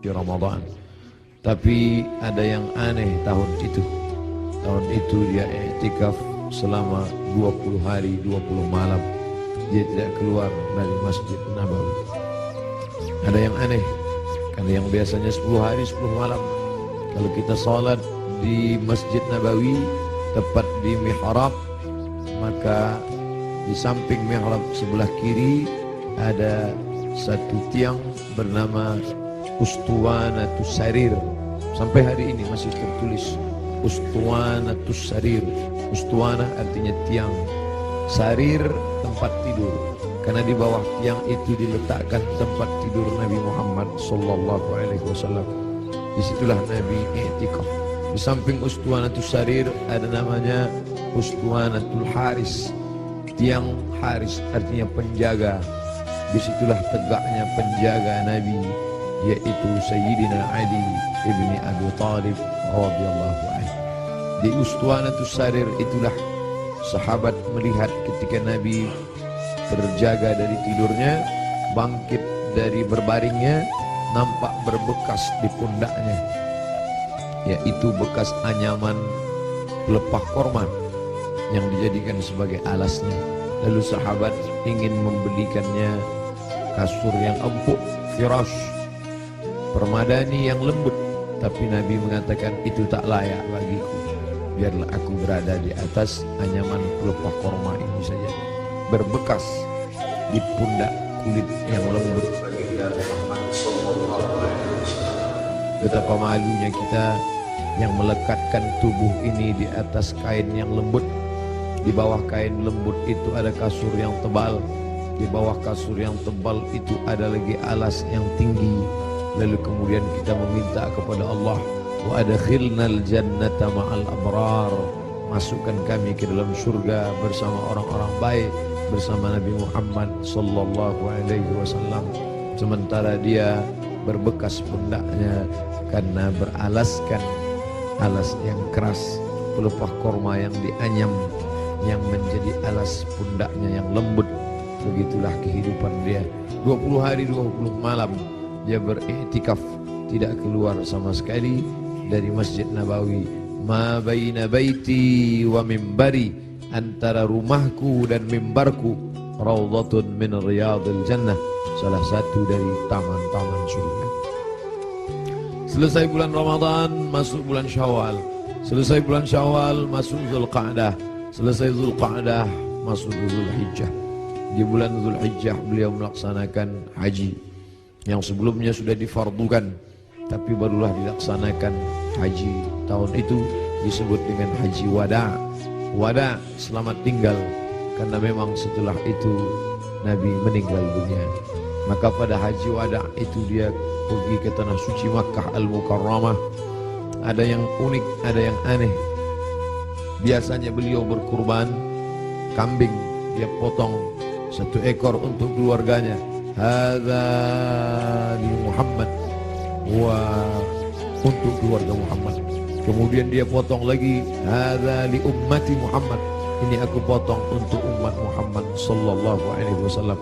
di Ramadan. Tapi ada yang aneh tahun itu. Tahun itu dia i'tikaf selama 20 hari 20 malam. Dia tidak keluar dari Masjid Nabawi. Ada yang aneh, karena yang biasanya 10 hari 10 malam. Kalau kita salat di Masjid Nabawi tepat di mihrab, maka di samping mihrab sebelah kiri ada satu tiang bernama Ustuwanatus Sarir. Sampai hari ini masih tertulis Ustuwanatus Sarir. Ustuwana artinya tiang, Sarir tempat tidur. Karena di bawah tiang itu diletakkan tempat tidur Nabi Muhammad sallallahu alaihi wasallam. Disitulah Nabi i'tikaf. Di samping Ustuwanatus Sarir ada namanya Ustuwanatul Haris. Tiang Haris artinya penjaga. Disitulah tegaknya penjaga Nabi, yaitu Sayyidina Ali ibni Abi Thalib radhiyallahu anhu. Di Ustuwanatus Sarir itulah sahabat melihat ketika Nabi terjaga dari tidurnya, bangkit dari berbaringnya, nampak berbekas di pundaknya, yaitu bekas anyaman pelepah korma yang dijadikan sebagai alasnya. Lalu sahabat ingin membelikannya kasur yang empuk, firash, permadani yang lembut. Tapi Nabi mengatakan itu tak layak bagiku. Biarlah aku berada di atas anyaman pelepah korma ini saja, berbekas di pundak kulit yang lembut. Betapa malunya kita yang melekatkan tubuh ini di atas kain yang lembut. Di bawah kain lembut itu ada kasur yang tebal. Di bawah kasur yang tebal itu ada lagi alas yang tinggi. Lalu kemudian kita meminta kepada Allah, wa adkhilnal jannata ma'al abrar, masukkan kami ke dalam surga bersama orang-orang baik, bersama Nabi Muhammad sallallahu alaihi wasallam. Sementara dia berbekas pundaknya karena beralaskan alas yang keras, pelepah korma yang dianyam, yang menjadi alas pundaknya yang lembut. Begitulah kehidupan dia. 20 hari 20 malam dia beriktikaf, tidak keluar sama sekali dari Masjid Nabawi. Ma baina baiti wa mimbari, antara rumahku dan mimbarku raudhatun min riyadil jannah, salah satu dari taman-taman surga. Selesai bulan Ramadan, masuk bulan Syawal. Selesai bulan Syawal, masuk Zulqa'dah. Selesai Zulqa'dah, masuk Zulhijjah. Di bulan Zulhijjah beliau melaksanakan haji yang sebelumnya sudah difardukan, tapi barulah dilaksanakan haji tahun itu, disebut dengan haji wada. Wada, selamat tinggal, karena memang setelah itu Nabi meninggal dunia. Maka pada haji wada itu dia pergi ke tanah suci Makkah Al-Mukarramah. Ada yang unik, ada yang aneh. Biasanya beliau berkurban kambing, dia potong 1 ekor untuk keluarganya. Hadza li Muhammad, wa untuk keluarga Muhammad. Kemudian dia potong lagi, hadza li ummati Muhammad, ini aku potong untuk umat Muhammad sallallahu alaihi wasallam.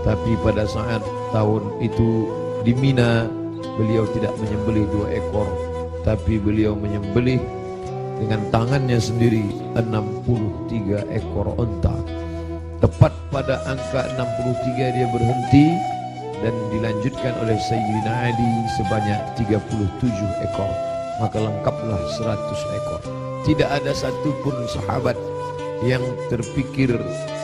Tapi pada saat tahun itu di Mina, beliau tidak menyembelih 2 ekor, tapi beliau menyembelih dengan tangannya sendiri 63 ekor unta. Tepat pada angka 63 dia berhenti dan dilanjutkan oleh Sayyidina Ali sebanyak 37 ekor. Maka lengkaplah 100 ekor. Tidak ada satupun sahabat yang terpikir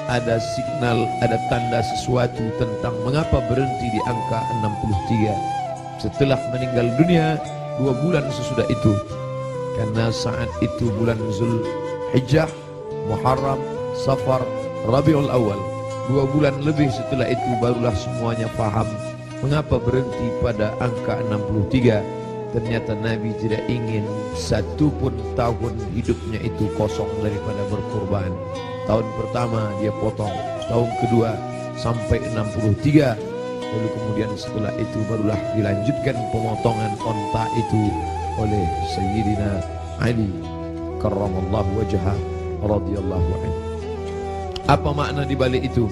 ada signal, ada tanda sesuatu tentang mengapa berhenti di angka 63 setelah meninggal dunia 2 bulan sesudah itu. Karena saat itu bulan Zulhijjah, Muharram, Safar, Rabiul Awal, 2 bulan lebih setelah itu barulah semuanya paham mengapa berhenti pada angka 63. Ternyata Nabi tidak ingin satu pun tahun hidupnya itu kosong daripada berkurban. Tahun pertama dia potong, tahun kedua sampai 63. Lalu kemudian setelah itu barulah dilanjutkan pemotongan onta itu oleh Sayyidina Ali karramallahu wajhah radhiyallahu anhu. Apa makna di balik itu?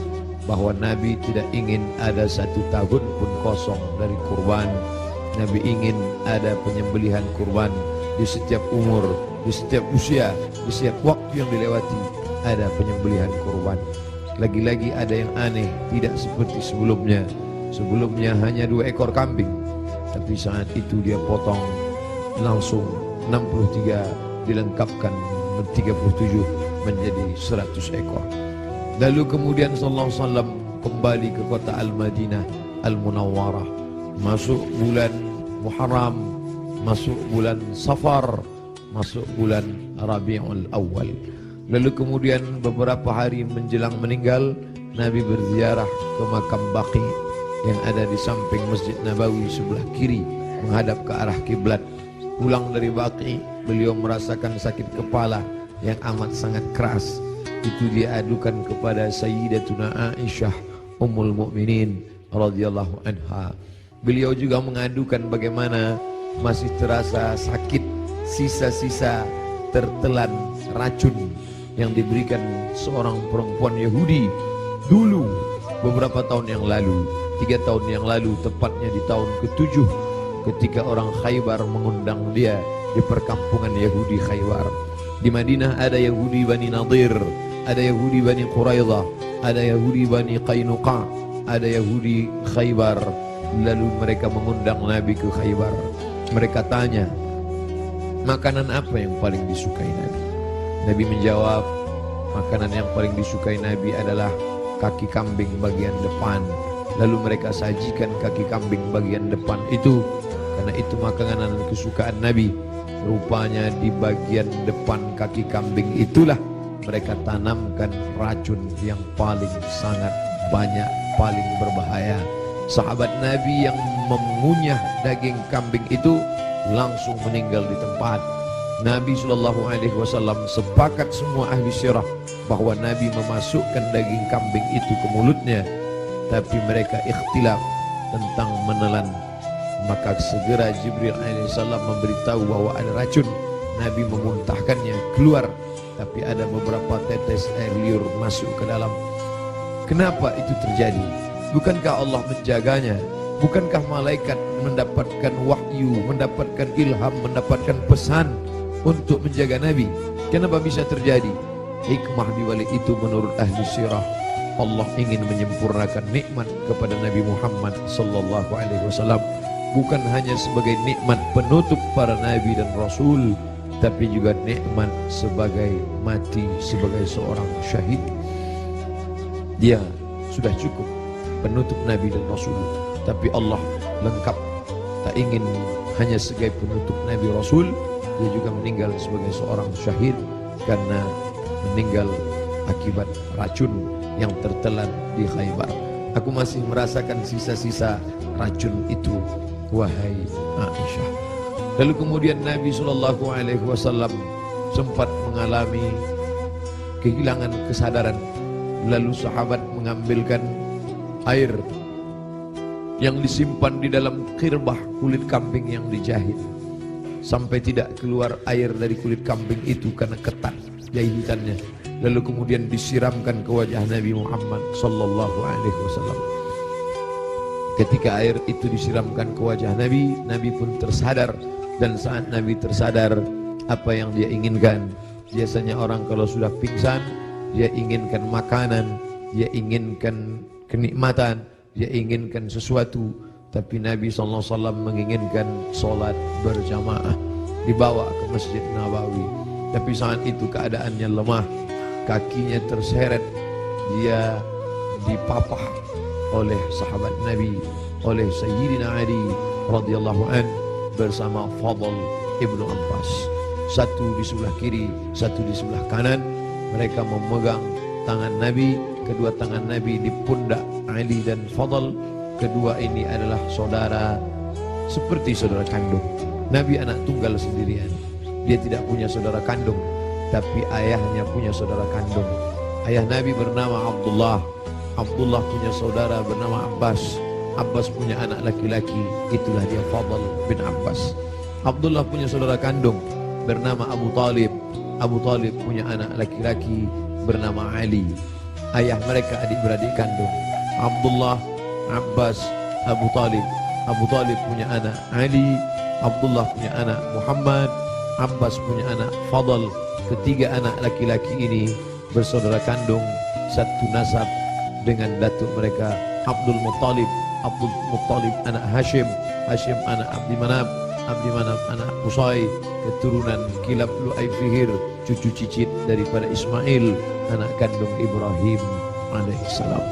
Bahwa Nabi tidak ingin ada 1 tahun pun kosong dari kurban. Nabi ingin ada penyembelihan kurban di setiap umur, di setiap usia, di setiap waktu yang dilewati ada penyembelihan kurban. Lagi-lagi ada yang aneh, tidak seperti sebelumnya. Sebelumnya hanya 2 ekor kambing, tapi saat itu dia potong langsung 63, dilengkapkan 37 menjadi 100 ekor. Lalu kemudian sallallahu alaihi wasallam kembali ke kota Al-Madinah Al-Munawwarah, masuk bulan Muharram, masuk bulan Safar, masuk bulan Rabiul Awal. Lalu kemudian beberapa hari menjelang meninggal, Nabi berziarah ke makam Baqi yang ada di samping Masjid Nabawi sebelah kiri menghadap ke arah kiblat. Pulang dari Baqi, beliau merasakan sakit kepala yang amat sangat keras. Itu dia adukan kepada Sayyidatuna Aisyah Ummul Mukminin radhiyallahu anha. Beliau juga mengadukan bagaimana masih terasa sakit, sisa-sisa tertelan racun yang diberikan seorang perempuan Yahudi dulu beberapa tahun yang lalu, 3 tahun yang lalu, tepatnya di tahun ke-7 ketika orang Khaybar mengundang dia di perkampungan Yahudi Khaybar. Di Madinah ada Yahudi Bani Nadir, ada Yahudi Bani Quraidah, ada Yahudi Bani Qainuqa, ada Yahudi Khaybar. Lalu mereka mengundang Nabi ke Khaybar. Mereka tanya, makanan apa yang paling disukai Nabi? Nabi menjawab, makanan yang paling disukai Nabi adalah kaki kambing bagian depan. Lalu mereka sajikan kaki kambing bagian depan itu, karena itu makanan kesukaan Nabi. Rupanya di bagian depan kaki kambing itulah mereka tanamkan racun yang paling sangat banyak, paling berbahaya. Sahabat Nabi yang mengunyah daging kambing itu langsung meninggal di tempat. Nabi SAW sepakat semua ahli sirah bahwa Nabi memasukkan daging kambing itu ke mulutnya, tapi mereka ikhtilaf tentang menelan. Maka segera Jibril alaihissalam memberitahu bahwa ada racun. Nabi memuntahkannya keluar, tapi ada beberapa tetes air liur masuk ke dalam. Kenapa itu terjadi? Bukankah Allah menjaganya? Bukankah malaikat mendapatkan wahyu, mendapatkan ilham, mendapatkan pesan untuk menjaga Nabi? Kenapa bisa terjadi? Hikmah di balik itu menurut ahli sirah, Allah ingin menyempurnakan nikmat kepada Nabi Muhammad sallallahu alaihi wasallam, bukan hanya sebagai nikmat penutup para nabi dan rasul, tapi juga nikmat sebagai mati sebagai seorang syahid. Dia sudah cukup penutup nabi dan rasul, tapi Allah lengkap. Tak ingin hanya sebagai penutup nabi rasul, dia juga meninggal sebagai seorang syahid karena meninggal akibat racun yang tertelan di Khaybar. Aku masih merasakan sisa-sisa racun itu, wahai Aisyah. Lalu kemudian Nabi SAW sempat mengalami kehilangan kesadaran. Lalu sahabat mengambilkan air yang disimpan di dalam khirbah kulit kambing yang dijahit, sampai tidak keluar air dari kulit kambing itu karena ketat jahitannya. Lalu kemudian disiramkan ke wajah Nabi Muhammad sallallahu alaihi wasallam. Ketika air itu disiramkan ke wajah Nabi, Nabi pun tersadar. Dan saat Nabi tersadar, apa yang dia inginkan? Biasanya orang kalau sudah pingsan, dia inginkan makanan, dia inginkan kenikmatan, dia inginkan sesuatu. Tapi Nabi SAW menginginkan solat berjamaah, dibawa ke Masjid Nabawi. Tapi saat itu keadaannya lemah, kakinya terseret, dia dipapah oleh sahabat Nabi, oleh Sayyidina Ali radhiyallahu an bersama Fadl ibnu Abbas. Satu di sebelah kiri, satu di sebelah kanan. Mereka memegang tangan Nabi, kedua tangan Nabi di pundak Ali dan Fadl. Kedua ini adalah saudara, seperti saudara kandung. Nabi anak tunggal sendirian. Dia tidak punya saudara kandung, tapi ayahnya punya saudara kandung. Ayah Nabi bernama Abdullah. Abdullah punya saudara bernama Abbas. Abbas punya anak laki-laki, itulah dia Fadl bin Abbas. Abdullah punya saudara kandung bernama Abu Talib. Abu Talib punya anak laki-laki bernama Ali. Ayah mereka adik-beradik kandung. Abdullah, Abbas, Abu Talib. Abu Talib punya anak Ali, Abdullah punya anak Muhammad, Abbas punya anak Fadl. Ketiga anak laki-laki ini bersaudara kandung, satu nasab dengan datuk mereka Abdul Muttalib. Abdul Muttalib anak Hashim, Hashim anak Abdi Manaf, Abdi Manaf anak Qusay, keturunan Kilab Lu'ay Fihir, cucu cicit daripada Ismail, anak kandung Ibrahim alaihissalam.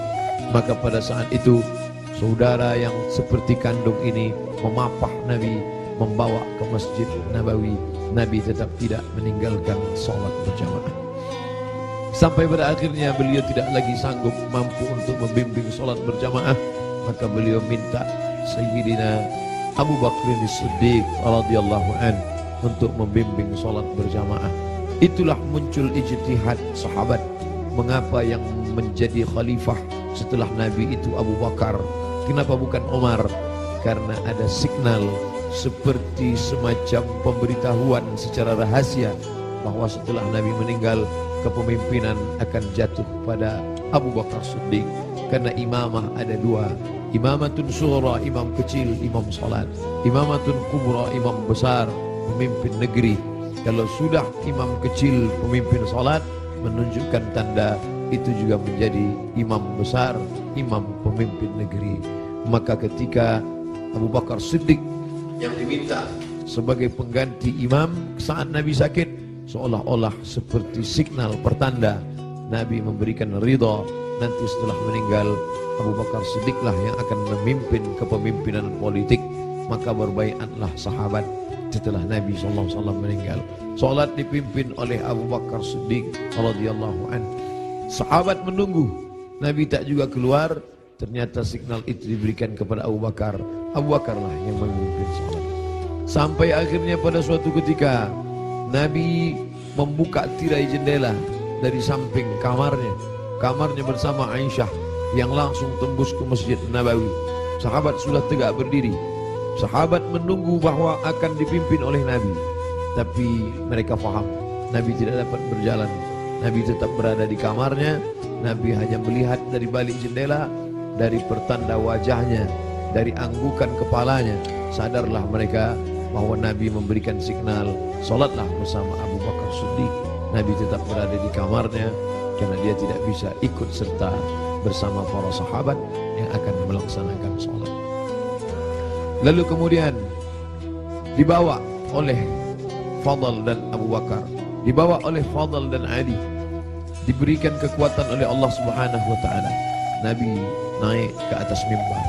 Maka pada saat itu saudara yang seperti kandung ini memapah Nabi, membawa ke Masjid Nabawi. Nabi tetap tidak meninggalkan sholat berjamaah. Sampai pada akhirnya beliau tidak lagi sanggup mampu untuk membimbing sholat berjamaah, maka beliau minta Sayyidina Abu Bakr As-Siddiq radhiyallahu an untuk membimbing sholat berjamaah. Itulah muncul ijtihad sahabat. Mengapa yang menjadi khalifah setelah Nabi itu Abu Bakar? Kenapa bukan Umar? Karena ada signal seperti semacam pemberitahuan secara rahasia bahwa setelah Nabi meninggal, kepemimpinan akan jatuh pada Abu Bakar Siddiq. Karena imamah ada dua, imamatun sughra, imam kecil, imam salat, imamatun kubra, imam besar, pemimpin negeri. Kalau sudah imam kecil, pemimpin salat, menunjukkan tanda itu juga menjadi imam besar, imam pemimpin negeri. Maka ketika Abu Bakar Siddiq yang diminta sebagai pengganti imam saat Nabi sakit, seolah-olah seperti signal pertanda Nabi memberikan ridha. Nanti setelah meninggal Abu Bakar Siddiqlah yang akan memimpin kepemimpinan politik. Maka berbaiatlah sahabat setelah Nabi SAW meninggal. Salat dipimpin oleh Abu Bakar Siddiq radhiyallahu anhu. Sahabat menunggu, Nabi tak juga keluar. Ternyata signal itu diberikan kepada Abu Bakar. Abu Bakarlah yang memimpin salat. Sampai akhirnya pada suatu ketika Nabi membuka tirai jendela dari samping kamarnya bersama Aisyah yang langsung tembus ke Masjid Nabawi. Sahabat sudah tegak berdiri. Sahabat menunggu bahwa akan dipimpin oleh Nabi, tapi mereka faham Nabi tidak dapat berjalan. Nabi tetap berada di kamarnya. Nabi hanya melihat dari balik jendela, dari pertanda wajahnya, dari anggukan kepalanya. Sadarlah mereka bahwa Nabi memberikan signal, solatlah bersama Abu Bakar Siddiq. Nabi tetap berada di kamarnya karena dia tidak bisa ikut serta bersama para sahabat yang akan melaksanakan solat. Lalu kemudian dibawa oleh Fadl dan Abu Bakar, dibawa oleh Fadl dan Ali, diberikan kekuatan oleh Allah Subhanahu wa taala. Nabi naik ke atas mimbar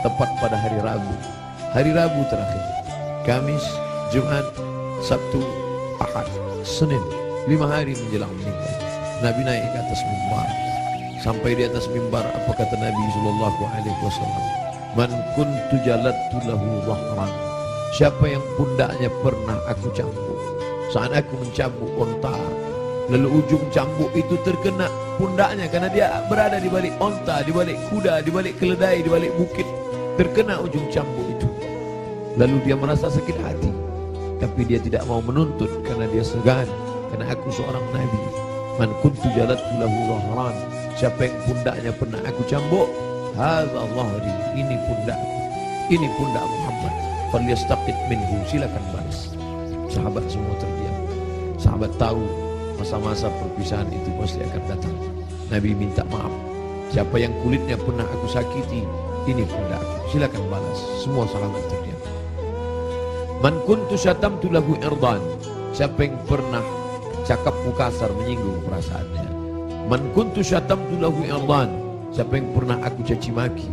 tepat pada hari Rabu terakhir. Kamis, Jumat, Sabtu, Ahad, Senin, 5 hari menjelang meninggal. Nabi naik ke atas mimbar. Sampai di atas mimbar, apa kata Nabi sallallahu alaihi wasallam? Man kuntu jalattu lahu dhahran. Siapa yang pundaknya pernah aku cambuk, saat aku mencambuk onta, lalu ujung cambuk itu terkena pundaknya karena dia berada di balik onta, di balik kuda, di balik keledai, di balik bukit, terkena ujung cambuk itu. Lalu dia merasa sakit hati, tapi dia tidak mau menuntut karena dia segan, karena aku seorang nabi. Man kuntu jalattu lahu dhahran. Siapa yang pundaknya pernah aku cambuk, hadza dhahri, ini pundakku, ini pundak Muhammad. Falyastaqit minhu, silakan balas. Sahabat semua terdiam. Sahabat tahu masa-masa perpisahan itu pasti akan datang. Nabi minta maaf. Siapa yang kulitnya pernah aku sakiti, ini pundakku, silakan balas. Semua sahabat terdiam. Man kuntu syatamtu lahu irdan. Siapa yang pernah cakap kasar menyinggung perasaannya. Man kuntu syatamtu lahu irdan. Siapa yang pernah aku caci maki,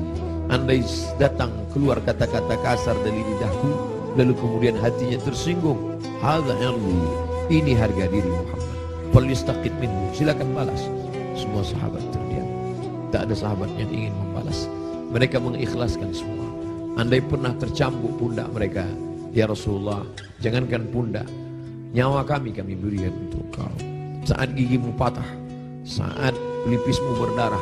andai datang keluar kata-kata kasar dari lidahku, lalu kemudian hatinya tersinggung, hadza irdi, ini harga diri Muhammad. Falyastaqit minhu, silakan balas. Semua sahabat terdiam. Tak ada sahabat yang ingin membalas. Mereka mengikhlaskan semua. Andai pernah tercambuk pundak mereka, ya Rasulullah, jangankan pundak, nyawa kami berikan untuk kau. Saat gigimu patah, saat pelipismu berdarah,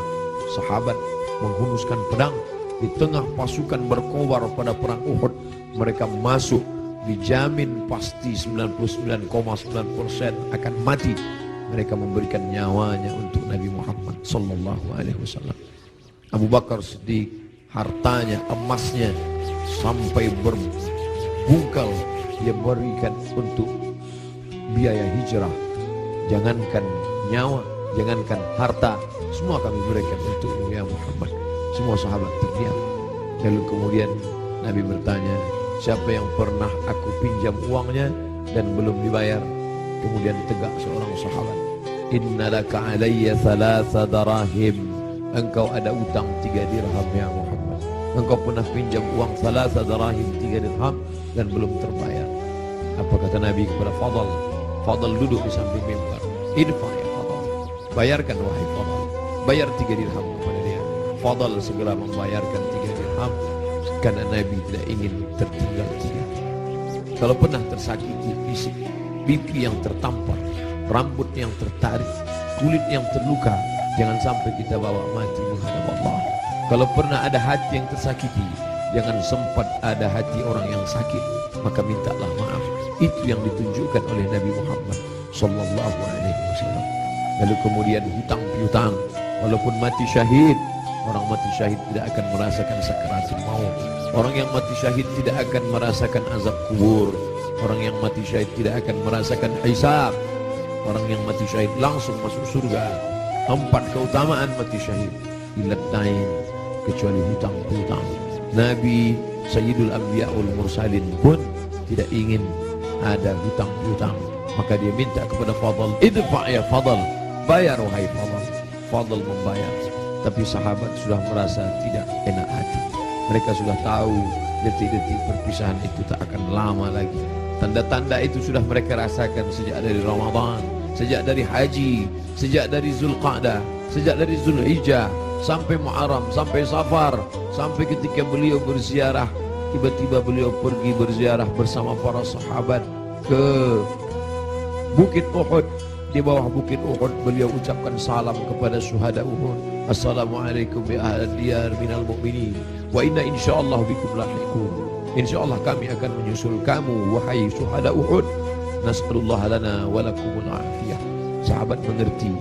sahabat menghunuskan pedang di tengah pasukan berkobar pada perang Uhud. Mereka masuk, dijamin pasti 99,9% akan mati. Mereka memberikan nyawanya untuk Nabi Muhammad sallallahu alaihi wasallam. Abu Bakar Siddiq, hartanya, emasnya, sampai berbungkal dia berikan untuk biaya hijrah. Jangankan nyawa, jangankan harta, semua kami berikan untukmu ya Muhammad. Semua sahabat terdiam. Lalu kemudian Nabi bertanya, siapa yang pernah aku pinjam uangnya dan belum dibayar? Kemudian tegak seorang sahabat, inna laka alayya thalatha darahim. Engkau ada utang 3 dirham ya Muhammad. Engkau pernah pinjam uang thalatha darahim, 3 dirham dan belum terbayar. Apa kata Nabi kepada Fadl? Fadl duduk di samping mimbar. Idfa ya Fadl, bayarkan wahai Fadl. Bayar 3 dirham kepada dia. Fadl segera membayarkan 3 dirham karena Nabi tidak ingin tertinggal 3. Kalau pernah tersakiti fisik, pipi yang tertampar, rambut yang tertarik, kulit yang terluka, jangan sampai kita bawa mati menghadap Allah. Kalau pernah ada hati yang tersakiti, jangan sempat ada hati orang yang sakit, maka mintalah maaf. Itu yang ditunjukkan oleh Nabi Muhammad sallallahu alaihi wasallam. Lalu kemudian hutang piutang, walaupun mati syahid, orang mati syahid tidak akan merasakan sakaratul maut. Orang yang mati syahid tidak akan merasakan azab kubur. Orang yang mati syahid tidak akan merasakan hisab. Orang yang mati syahid langsung masuk surga. 4 keutamaan mati syahid. Illa dain, kecuali hutang piutang. Nabi Sayyidul Anbiya wal Mursalin pun tidak ingin ada hutang piutang, maka dia minta kepada Fadl, idfa ya Fadl, bayar wahai Fadl. Fadl membayar, tapi sahabat sudah merasa tidak enak hati. Mereka sudah tahu detik-detik perpisahan itu tak akan lama lagi. Tanda-tanda itu sudah mereka rasakan sejak dari Ramadan, sejak dari haji, sejak dari Zulqa'dah, sejak dari Zulhijjah, sampai Muharram, sampai Safar, sampai ketika beliau berziarah. Tiba-tiba beliau pergi berziarah bersama para sahabat ke Bukit Uhud. Di bawah Bukit Uhud beliau ucapkan salam kepada syuhada Uhud. Assalamualaikum ya ahlal diyar minal mu'minin wa inna insyaallah bikum lahiqun. Insyaallah kami akan menyusul kamu wahai syuhada Uhud. Nas'alullah lana wa lakumul afiyah. Sahabat mengerti,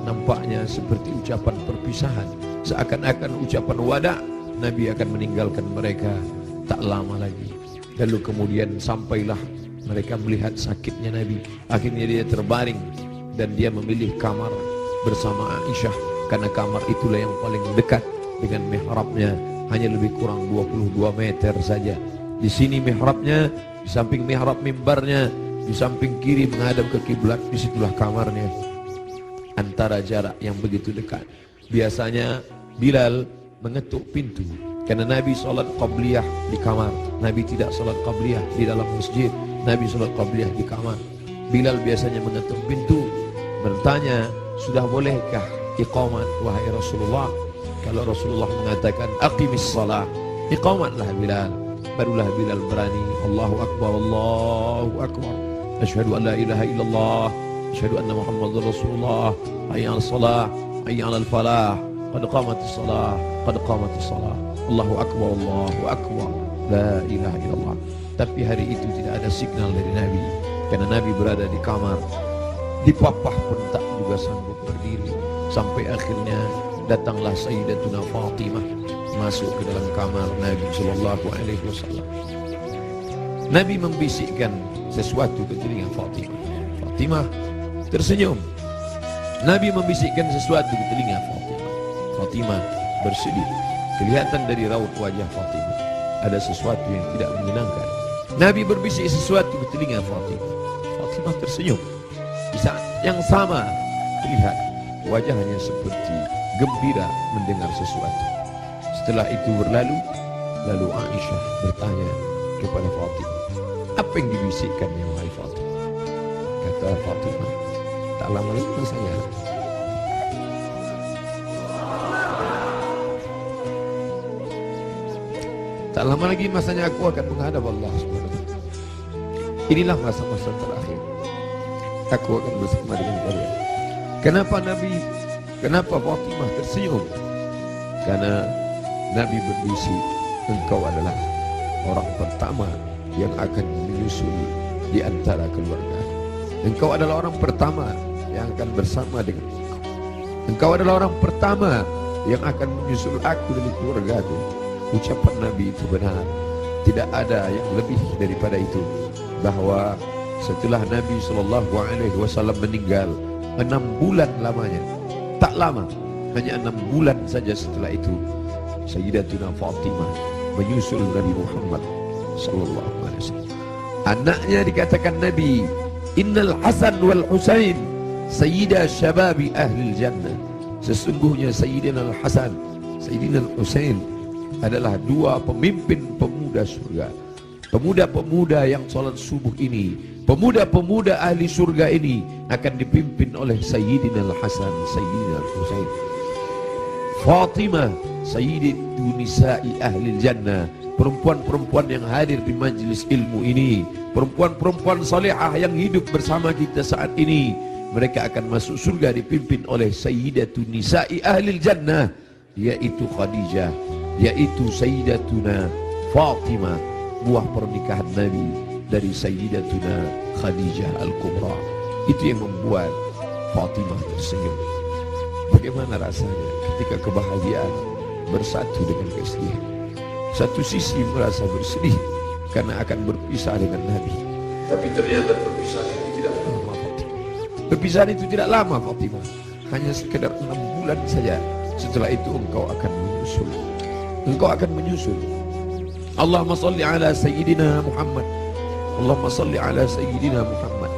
nampaknya seperti ucapan perpisahan, seakan-akan ucapan wada. Nabi akan meninggalkan mereka tak lama lagi. Lalu kemudian sampailah mereka melihat sakitnya Nabi. Akhirnya dia terbaring dan dia memilih kamar bersama Aisyah, karena kamar itulah yang paling dekat dengan mihrabnya, hanya lebih kurang 22 meter saja. Di sini mihrabnya, di samping mihrab mimbarnya, di samping kiri menghadap ke kiblat, disitulah kamarnya. Antara jarak yang begitu dekat. Biasanya Bilal mengetuk pintu, karena Nabi salat qabliyah di kamar. Nabi tidak salat qabliyah di dalam masjid. Nabi salat qabliyah di kamar. Bilal biasanya mengetuk pintu, bertanya, sudah bolehkah iqamat wahai Rasulullah? Kalau Rasulullah mengatakan aqimis salah, iqamatlah Bilal. Barulah Bilal berani, Allahu Akbar, Allahu Akbar, asyhadu an la ilaha illallah, asyhadu anna Muhammadar Rasulullah, hayya 'alas salah, hayya 'alal falah, qad qamatis salah, qad qamatis salah. Allahu Akbar, Allahu Akbar, la ilaha illallah. Tapi hari itu tidak ada signal dari Nabi, karena Nabi berada di kamar. Dipapah pun tak juga sanggup berdiri. Sampai akhirnya datanglah Sayyidatuna Fatimah masuk ke dalam kamar Nabi sallallahu alaihi wasallam. Nabi membisikkan sesuatu ke telinga Fatimah. Fatimah tersenyum. Nabi membisikkan sesuatu ke telinga Fatimah. Fatimah bersedih. Kelihatan dari raut wajah Fatimah ada sesuatu yang tidak menyenangkan. Nabi berbisik sesuatu ke telinga Fatimah. Fatimah tersenyum. Di saat yang sama terlihat wajahnya seperti gembira mendengar sesuatu. Setelah itu berlalu, lalu Aisyah bertanya kepada Fatimah, apa yang dibisikkannya wahai Fatimah? Kata Fatimah, tak lama lagi saya tak lama lagi masanya aku akan menghadap Allah SWT. Inilah masa-masa terakhir. Aku akan bersama dengan kalian. Kenapa Fatimah tersenyum? Karena Nabi berbisik, engkau adalah orang pertama yang akan menyusui di antara keluarga. Engkau adalah orang pertama yang akan bersama dengan engkau. Engkau adalah orang pertama yang akan menyusul aku dari keluargaku. Ucapan Nabi itu benar. tidak ada yang lebih daripada itu, bahwa setelah Nabi SAW meninggal 6 bulan lamanya, tak lama, hanya 6 bulan saja setelah itu, Sayyidatuna Fatimah menyusul Nabi Muhammad SAW. Anaknya dikatakan Nabi, Innal Hasan wal Husain Sayyida Syababi Ahlil Jannah. Sesungguhnya Sayyidina Al-Hasan, Sayyidina Al-Husain adalah 2 pemimpin pemuda surga. Pemuda-pemuda yang salat subuh ini, pemuda-pemuda ahli surga ini akan dipimpin oleh Sayyidina Al-Hasan, Sayyidina Al-Husain. Fatimah Sayyidatu Nisa'i Ahlil Jannah, perempuan-perempuan yang hadir di majlis ilmu ini, perempuan-perempuan salihah yang hidup bersama kita saat ini, mereka akan masuk surga dipimpin oleh Sayyidatu Nisa'i Ahlil Jannah, yaitu Khadijah, yaitu Sayyidatuna Fatimah, buah pernikahan Nabi dari Sayyidatuna Khadijah Al-Kubra. Itu yang membuat Fatimah tersenyum. Bagaimana rasanya ketika kebahagiaan bersatu dengan kesedihan? Satu sisi merasa bersedih karena akan berpisah dengan Nabi, tapi ternyata perpisahan itu tidak lama, Fatimah. Perpisahan itu tidak lama, Fatimah. Hanya sekedar 6 bulan saja. Setelah itu engkau akan menyusul. Engkau akan menyusul. Allahumma salli ala Sayyidina Muhammad. Allahumma salli ala Sayyidina Muhammad.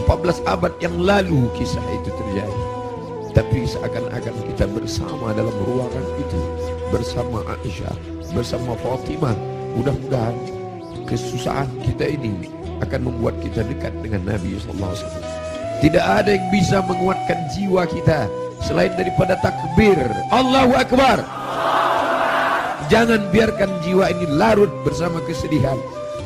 14 abad yang lalu kisah itu terjadi, tapi seakan-akan kita bersama dalam ruangan itu, bersama Aisyah, bersama Fatimah. Mudah-mudahan kesusahan kita ini akan membuat kita dekat dengan Nabi SAW. Tidak ada yang bisa menguatkan jiwa kita selain daripada takbir Allahu Akbar. Jangan biarkan jiwa ini larut bersama kesedihan.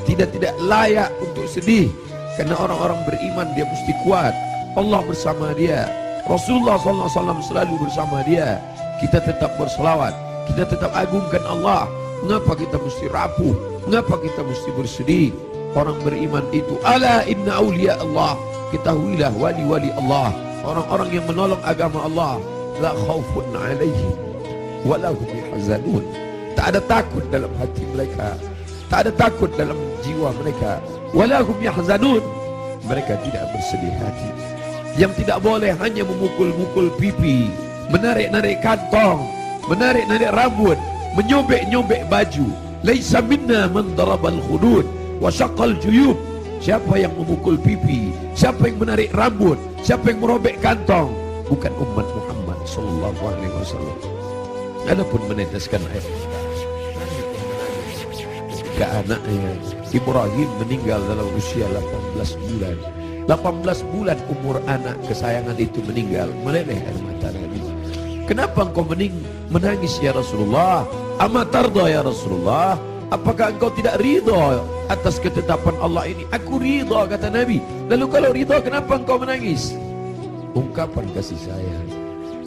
Tidak layak untuk sedih, karena orang-orang beriman dia mesti kuat. Allah bersama dia, Rasulullah SAW selalu bersama dia. Kita tetap berselawat, kita tetap agungkan Allah. Mengapa kita mesti rapuh? Mengapa kita mesti bersedih? Orang beriman itu, ala inna awliya Allah, ketahuilah wali-wali Allah, orang-orang yang menolong agama Allah, la khawfun alaihim wa lahum yahzanun. Tak ada takut dalam hati mereka, tak ada takut dalam jiwa mereka. Wa lahum yahzanun, mereka tidak bersedih hati. Yang tidak boleh hanya memukul-mukul pipi, menarik-narik kantong, menarik-narik rambut, menyobek-nyobek baju. Laisa minna man darabal khudud wa syaqqal juyub. Siapa yang memukul pipi, siapa yang menarik rambut, siapa yang merobek kantong, bukan umat Muhammad sallallahu alaihi wasallam. Adapun meneteskan air mata ketika anaknya Ibrahim meninggal dalam usia 18 bulan. 18 bulan umur anak kesayangan itu meninggal, meleleh air mata Nabi. Kenapa engkau menangis ya Rasulullah? Ama tarda ya Rasulullah? Apakah engkau tidak ridha atas ketetapan Allah ini? Aku ridha, kata Nabi. Lalu kalau ridha, kenapa engkau menangis? Ungkapan kasih sayang.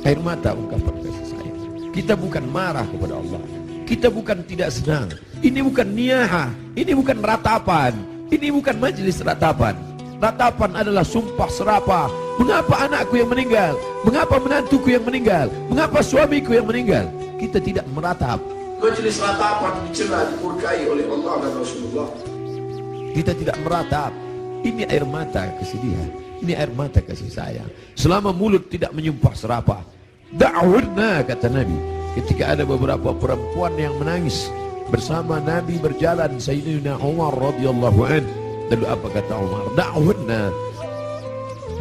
Air mata ungkapan kasih sayang. Kita bukan marah kepada Allah, kita bukan tidak senang. Ini bukan niyahah, ini bukan ratapan, ini bukan majelis ratapan. Ratapan adalah sumpah serapah. Mengapa anakku yang meninggal? Mengapa menantuku yang meninggal? Mengapa suamiku yang meninggal? Kita tidak meratap. Majelis ratapan dicela, dimurkai oleh Allah dan Rasulullah. Kita tidak meratap. Ini air mata kesedihan, ini air mata kasih sayang. Selama mulut tidak menyumpah serapah. Da'wurna, kata Nabi, ketika ada beberapa perempuan yang menangis bersama Nabi berjalan, Sayyidina Umar radhiyallahu anhu. Lalu apa kata Umar? Da'wurna,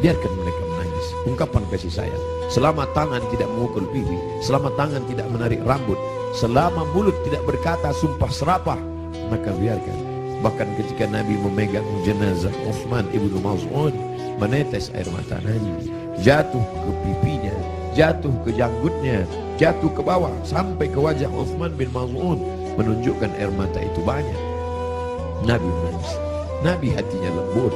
biarkan mereka menangis. Ungkapan kasih sayang. Selama tangan tidak memukul pipi, selama tangan tidak menarik rambut, selama mulut tidak berkata sumpah serapah, maka biarkan. Bahkan ketika Nabi memegang jenazah Uthman ibnu Maz'un, menetes air mata Nabi, jatuh ke pipinya, jatuh ke janggutnya, jatuh ke bawah sampai ke wajah Uthman bin Maz'un, menunjukkan air mata itu banyak. Nabi menangis. Nabi hatinya lembut.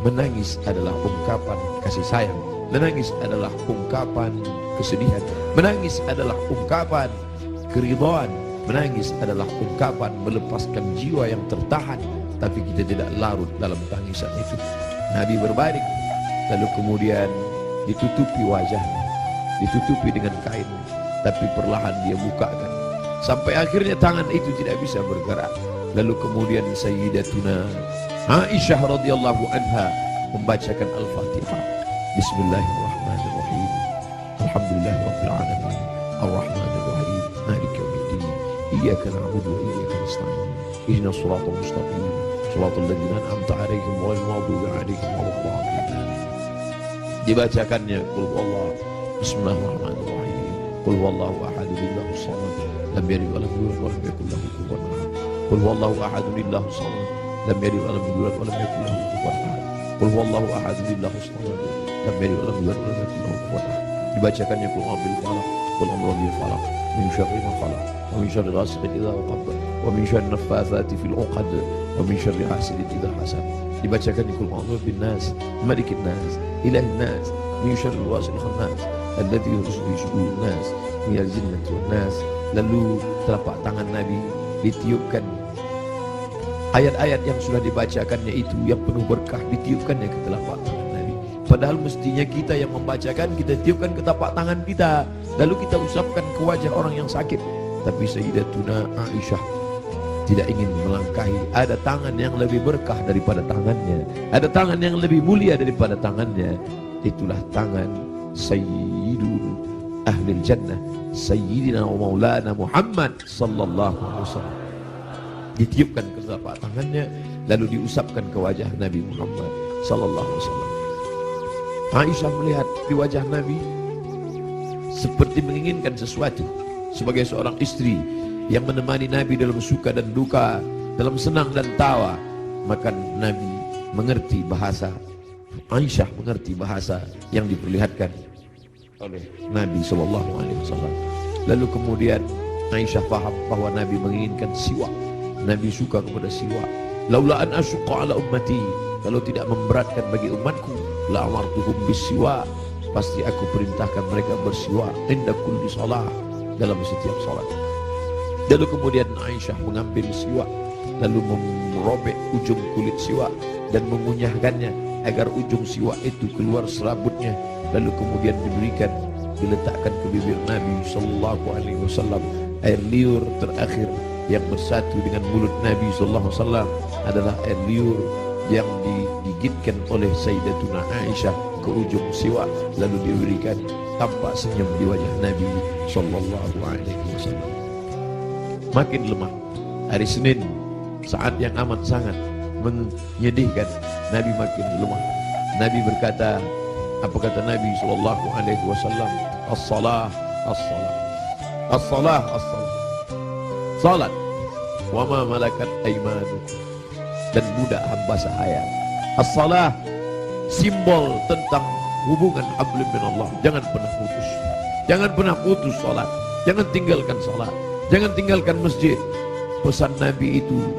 Menangis adalah ungkapan kasih sayang. Menangis adalah ungkapan kesedihan. Menangis adalah ungkapan keridhaan. Menangis adalah ungkapan melepaskan jiwa yang tertahan, tapi kita tidak larut dalam tangisan itu. Nabi berbalik, lalu kemudian ditutupi wajahnya, ditutupi dengan kain, tapi perlahan dia bukakan, sampai akhirnya tangan itu tidak bisa bergerak. Lalu kemudian Sayyidatuna Aisyah radhiyallahu anha membacakan Al-Fatihah. Bismillahirrahmanirrahim. Alhamdulillahirabbil alamin. Arrahmanir rahim. Maliki yaumiddin. Iyyaka na'budu wa iyyaka nasta'in. Ihdinas siratal mustaqim. Shiratal ladzina an'amta 'alaihim ghairil maghdubi 'alaihim waladdallin. Dibacakannya qul huwallahu. Bismillahirrahmanirrahim. Qul huwallahu ahad, Allahus samad, lam yalid wa lam yulad wa lam yakul lahu kufuwan ahad. Qul huwallahu ahad, Allahus samad, lam yalid wa lam yulad wa lam yakul lahu kufuwan ahad. Qul huwallahu ahad, Allahus samad, lam yalid wa lam yulad wa lam yakul lahu kufuwan ahad. Dibacakannya qul a'udzu falaq, qul a'udzu birabbil falaq, min syarri ma khalaq, wa min syarri ghasiqin idza waqab, wa min syarri naffatsati fil 'uqad, wa min syarri hasidin idza hasad. Dibacakannya qul a'udzu bin nas, malikin nas, ilahin nas, min syarril wasil khannas, alladzi yuwaswisu fi sudurin nas, minal jinnati wan nas. Lalu telapak tangan Nabi ditiupkan, ayat-ayat yang sudah dibacakannya itu yang penuh berkah ditiupkannya ke telapak tangan Nabi. Padahal mestinya kita yang membacakan, kita tiupkan ke telapak tangan kita, lalu kita usapkan ke wajah orang yang sakit. Tapi Sayyidatuna Aisyah tidak ingin melangkahi. Ada tangan yang lebih berkah daripada tangannya, ada tangan yang lebih mulia daripada tangannya. Itulah tangan Sayyidul Ahlil Jannah, Sayyidina wa Maulana Muhammad sallallahu alaihi wasallam. Ditiupkan ke telapak tangannya, lalu diusapkan ke wajah Nabi Muhammad sallallahu alaihi wasallam. Aisyah melihat di wajah Nabi seperti menginginkan sesuatu. Sebagai seorang istri yang menemani Nabi dalam suka dan duka, dalam senang dan tawa, maka Nabi mengerti bahasa, Aisyah mengerti bahasa yang diperlihatkan oleh Nabi sallallahu alaihi wasallam. Lalu kemudian Aisyah faham bahwa Nabi menginginkan siwak. Nabi suka kepada siwak. Laula an asyqa ala ummati, kalau tidak memberatkan bagi umatku, la amartuhum bisiwak, pasti aku perintahkan mereka bersiwak inda kulli shalah, dalam setiap salat. Lalu kemudian Aisyah mengambil siwak, lalu merobek ujung kulit siwak dan mengunyahkannya agar ujung siwak itu keluar serabutnya. Lalu kemudian diberikan, diletakkan ke bibir Nabi sallallahu alaihi wasallam. Air liur terakhir yang bersatu dengan mulut Nabi sallallahu alaihi wasallam adalah air liur yang digigitkan oleh Sayyidatuna Aisyah ke ujung siwak, lalu diberikan. Tampak senyum di wajah Nabi sallallahu alaihi wasallam. Makin lemah. Hari Senin, saat yang amat sangat menyedihkan, Nabi makin lemah. Nabi berkata, apa kata Nabi sallallahu alaihi wasallam? As-salah, as-salah, as-salah, as-salah. Salat. Wa ma malakat aymanukum, dan budak hamba sahaya. As-salah simbol tentang hubungan hablum minallah. Jangan pernah putus. Jangan pernah putus salat. Jangan tinggalkan salat. Jangan tinggalkan masjid. Pesan Nabi itu,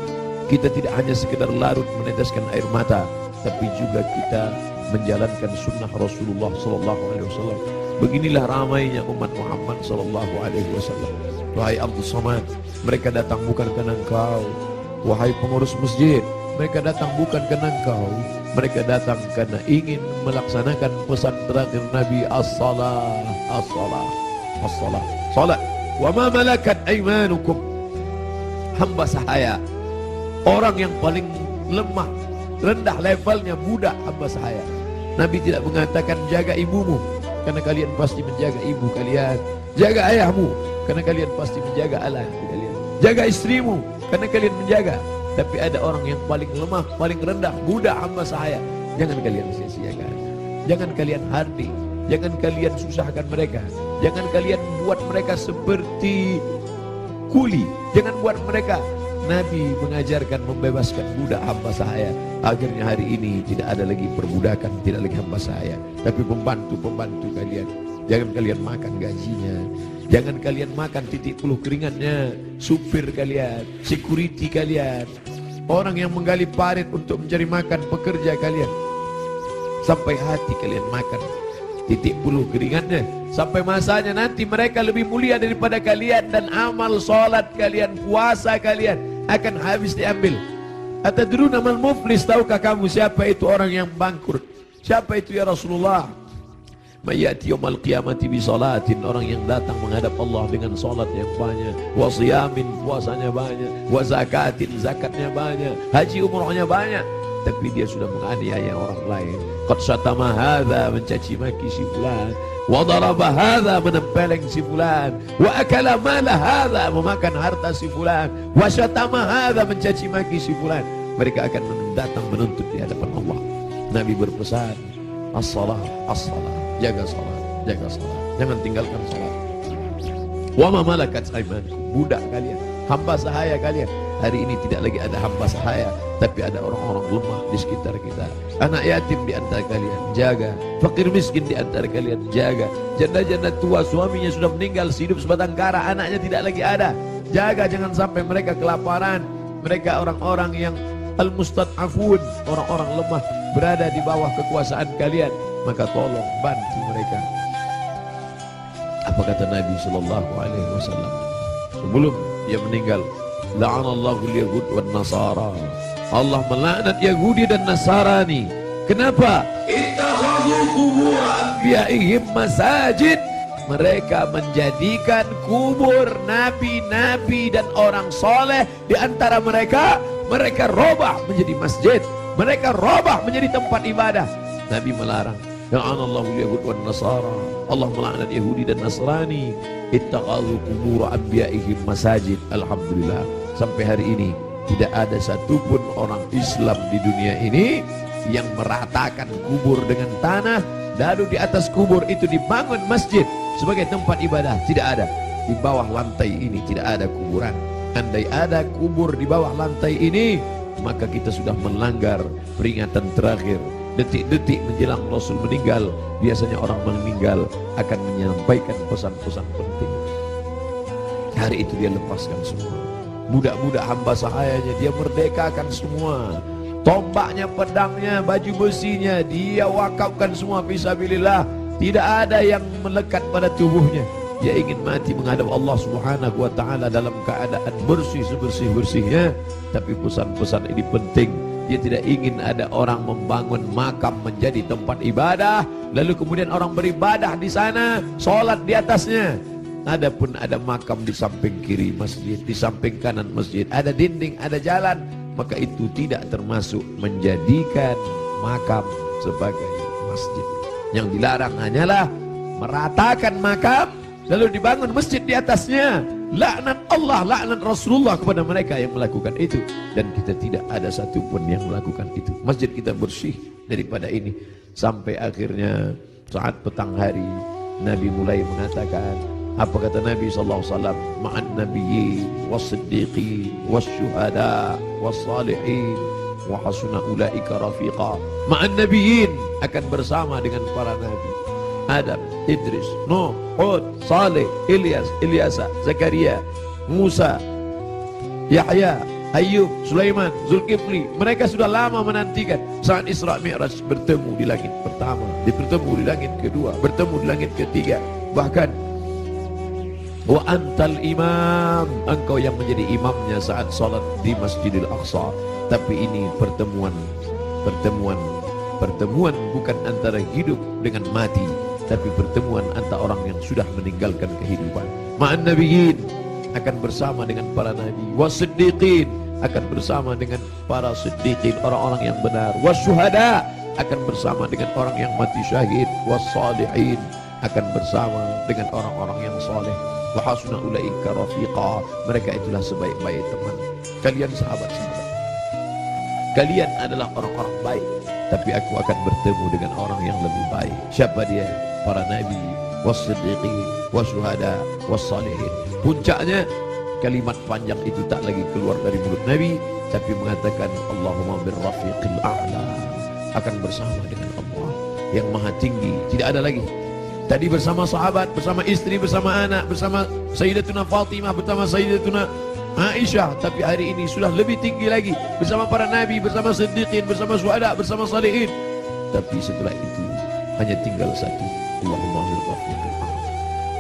kita tidak hanya sekedar larut meneteskan air mata, tapi juga kita menjalankan sunnah Rasulullah sallallahu alaihi wasallam. Beginilah ramainya umat Muhammad sallallahu alaihi wasallam. Wahai Abdul Somad, mereka datang bukan karena engkau. Wahai pengurus masjid, mereka datang bukan karena engkau. Mereka datang karena ingin melaksanakan pesan terakhir Nabi, as-salah, as-salah, as-salah, salat. Wa ma malakat aymanukum, hamba sahaya, orang yang paling lemah, rendah levelnya, budak hamba sahaya. Nabi tidak mengatakan jaga ibumu, karena kalian pasti menjaga ibu kalian. Jaga ayahmu, karena kalian pasti menjaga ayah kalian. Jaga istrimu, karena kalian menjaga. Tapi ada orang yang paling lemah, paling rendah, budak hamba sahaya. Jangan kalian sia-siakan. Jangan kalian hardi. Jangan kalian susahkan mereka. Jangan kalian buat mereka seperti kuli. Jangan buat mereka. Nabi mengajarkan membebaskan budak hamba sahaya. Akhirnya hari ini tidak ada lagi perbudakan, tidak lagi hamba sahaya, tapi pembantu-pembantu kalian. Jangan kalian makan gajinya. Jangan kalian makan titik puluh keringatnya. Supir kalian, security kalian, orang yang menggali parit untuk mencari makan, pekerja kalian. Sampai hati kalian makan titik puluh keringatnya. Sampai masanya nanti mereka lebih mulia daripada kalian, dan amal salat kalian, puasa kalian akan habis diambil. Atadruna mal muflis, tahukah kamu siapa itu orang yang bangkrut? Siapa itu ya Rasulullah? Mayati yaumal qiyamati bi salatin, orang yang datang menghadap Allah dengan salat yang banyak, wa siyamin, puasanya banyak, wa zakatin, zakatnya banyak, haji umrohnya banyak, tapi dia sudah menganiaya orang lain. Qad syatama hadza, mencaci maki si fulan, wa daraba hadza, menempeleng si fulan, wa akala mala hadza, memakan harta si fulan, wa syatama hadza, mencaci maki si fulan. Mereka akan datang menuntut di hadapan Allah. Nabi berpesan, as-salah, as-salah, jaga salat, jaga salat, jangan tinggalkan salat. Wa ma malakat aymanukum, budak kalian, hamba sahaya kalian. Hari ini tidak lagi ada hamba sahaya, tapi ada orang-orang lemah di sekitar kita. Anak yatim di antara kalian, jaga. Fakir miskin di antara kalian, jaga. Janda-janda tua, suaminya sudah meninggal, hidup sebatang kara, anaknya tidak lagi ada, jaga. Jangan sampai mereka kelaparan. Mereka orang-orang yang al-mustad'afun, orang-orang lemah, berada di bawah kekuasaan kalian, maka tolong bantu mereka. Apa kata Nabi sallallahu alaihi wasallam sebelum dia meninggal? La'anallahu al-yahud wan nasara. Allah melaknat Yahudi dan Nasrani. Kenapa? Ittakhadhu qubur anbiya'ihim masajid. Mereka menjadikan kubur nabi-nabi dan orang soleh di antara mereka, mereka robah menjadi masjid, mereka robah menjadi tempat ibadah. Nabi melarang. La'anallahu al-yahud wan nasara. Allah melaknat Yahudi dan Nasrani. Ittakhadhu qubur anbiya'ihim masajid. Alhamdulillah, sampai hari ini tidak ada satupun orang Islam di dunia ini yang meratakan kubur dengan tanah, lalu di atas kubur itu dibangun masjid sebagai tempat ibadah. Tidak ada. Di bawah lantai ini tidak ada kuburan. Andai ada kubur di bawah lantai ini, maka kita sudah melanggar peringatan terakhir. Detik-detik menjelang Rasul meninggal, biasanya orang meninggal akan menyampaikan pesan-pesan penting. Hari itu dia lepaskan semua. Budak-budak hamba sahayanya dia merdekakan semua. Tombaknya, pedangnya, baju besinya dia wakafkan semua fisabilillah. Tidak ada yang melekat pada tubuhnya. Dia ingin mati menghadap Allah Subhanahu wa taala dalam keadaan bersih sebersih-bersihnya. Tapi pesan-pesan ini penting. Dia tidak ingin ada orang membangun makam menjadi tempat ibadah, lalu kemudian orang beribadah di sana, sholat di atasnya. Adapun ada makam di samping kiri masjid, di samping kanan masjid, ada dinding, ada jalan, maka itu tidak termasuk menjadikan makam sebagai masjid. Yang dilarang hanyalah meratakan makam lalu dibangun masjid di atasnya. Laknat Allah, laknat Rasulullah kepada mereka yang melakukan itu, dan kita tidak ada satupun yang melakukan itu. Masjid kita bersih daripada ini. Sampai akhirnya saat petang hari Nabi mulai mengatakan, apa kata Nabi SAW? Ma'an nabiyyin was-siddiqin was-syuhada was-salihin wa hasuna ulaika rafiqa. Ma'an nabiyyin, akan bersama dengan para nabi, Adam, Idris, Nuh, Hud, Saleh, Ilyas, Ilyasa, Zakaria, Musa, Yahya, Ayub, Sulaiman, Zulkifli. Mereka sudah lama menantikan saat Isra Mi'raj bertemu di langit pertama, bertemu di langit kedua, bertemu di langit ketiga. Bahkan wa antal imam, engkau yang menjadi imamnya saat salat di Masjidil Aqsa. Tapi ini pertemuan bukan antara hidup dengan mati, tapi pertemuan antara orang yang sudah meninggalkan kehidupan. Ma'an nabiyyin, akan bersama dengan para nabi. Was-siddiqin, akan bersama dengan para siddiqin, orang-orang yang benar. Was-syuhada, akan bersama dengan orang yang mati syahid. Was-salihin, akan bersama dengan orang-orang yang saleh. Wa hasuna ulaika rafiqa, mereka itulah sebaik-baik teman. Kalian sahabat-sahabat, kalian adalah orang-orang baik, tapi aku akan bertemu dengan orang yang lebih baik. Siapa dia? Para nabi, was-siddiqin, was-syuhada, was-salihin. Puncaknya kalimat panjang itu tak lagi keluar dari mulut Nabi, tapi mengatakan Allahumma birrafiqil a'la, akan bersama dengan Allah yang maha tinggi. Tidak ada lagi. Tadi bersama sahabat, bersama istri, bersama anak, bersama Sayyidatuna Fatimah, bersama Sayyidatuna Aisyah, tapi hari ini sudah lebih tinggi lagi, bersama para nabi, bersama siddiqin, bersama syuhada, bersama salihin. Tapi setelah itu hanya tinggal satu, Allahumma birrafiqil a'la,